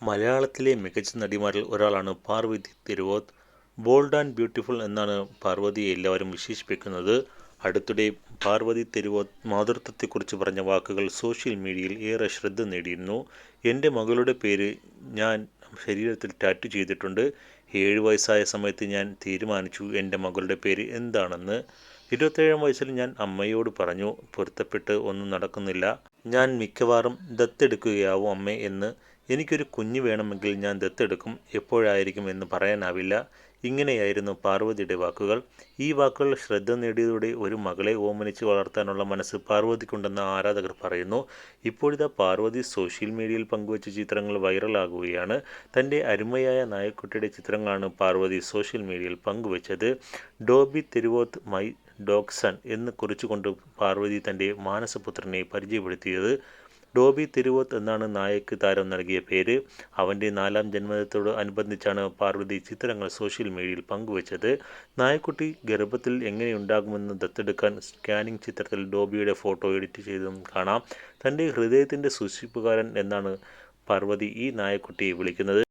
മലയാളത്തിലെ മികച്ച നടിമാരിൽ ഒരാളാണ് Parvathy Thiruvothu. Bold and beautiful എന്നാണ് പാർവതിയെ എല്ലാവരും വിശേഷിപ്പിക്കുന്നത്. അടുത്തിടെ പാർവതി തിരുവോത്ത് മാതൃത്വത്തെക്കുറിച്ച് പറഞ്ഞ വാക്കുകൾ സോഷ്യൽ മീഡിയയിൽ ഏറെ ശ്രദ്ധ നേടിയിരുന്നു. എൻ്റെ മകളുടെ പേര് ഞാൻ ശരീരത്തിൽ ടാറ്റു ചെയ്തിട്ടുണ്ട്. 7 വയസ്സായ സമയത്ത് ഞാൻ തീരുമാനിച്ചു എൻ്റെ മകളുടെ പേര് എന്താണെന്ന്. 27 വയസ്സിൽ ഞാൻ അമ്മയോട് പറഞ്ഞു. പൊരുത്തപ്പെട്ട് ഒന്നും നടക്കുന്നില്ല, ഞാൻ മിക്കവാറും ദത്തെടുക്കുകയാവും അമ്മേ എന്ന്. എനിക്കൊരു കുഞ്ഞ് വേണമെങ്കിൽ ഞാൻ ദത്തെടുക്കും, എപ്പോഴായിരിക്കും എന്ന് പറയാനാവില്ല. ഇങ്ങനെയായിരുന്നു പാർവതിയുടെ വാക്കുകൾ. ഈ വാക്കുകൾ ശ്രദ്ധ നേടിയതോടെ ഒരു മകളെ ഓമനിച്ച് വളർത്താനുള്ള മനസ്സ് പാർവതിക്കുണ്ടെന്ന് ആരാധകർ പറയുന്നു. ഇപ്പോഴിതാ പാർവതി സോഷ്യൽ മീഡിയയിൽ പങ്കുവച്ച ചിത്രങ്ങൾ വൈറലാകുകയാണ്. തൻ്റെ അരുമയായ നായക്കുട്ടിയുടെ ചിത്രങ്ങളാണ് പാർവതി സോഷ്യൽ മീഡിയയിൽ പങ്കുവച്ചത്. Dobby Thiruvothu my dog son എന്ന് കുറിച്ചുകൊണ്ട് പാർവതി തൻ്റെ മാനസപുത്രനെ പരിചയപ്പെടുത്തിയത്. ഡോബി തിരുവോത്ത് എന്നാണ് നായക്ക് താരം നൽകിയ പേര്. അവൻ്റെ 4ാം ജന്മദിനത്തോട് അനുബന്ധിച്ചാണ് പാർവതി ചിത്രങ്ങൾ സോഷ്യൽ മീഡിയയിൽ പങ്കുവച്ചത്. നായക്കുട്ടി ഗർഭത്തിൽ എങ്ങനെയുണ്ടാകുമെന്ന് ദത്തെടുക്കാൻ സ്കാനിംഗ് ചിത്രത്തിൽ ഡോബിയുടെ ഫോട്ടോ എഡിറ്റ് ചെയ്തതും കാണാം. തൻ്റെ ഹൃദയത്തിൻ്റെ സൂക്ഷിപ്പുകാരൻ എന്നാണ് പാർവതി ഈ നായക്കുട്ടിയെ വിളിക്കുന്നത്.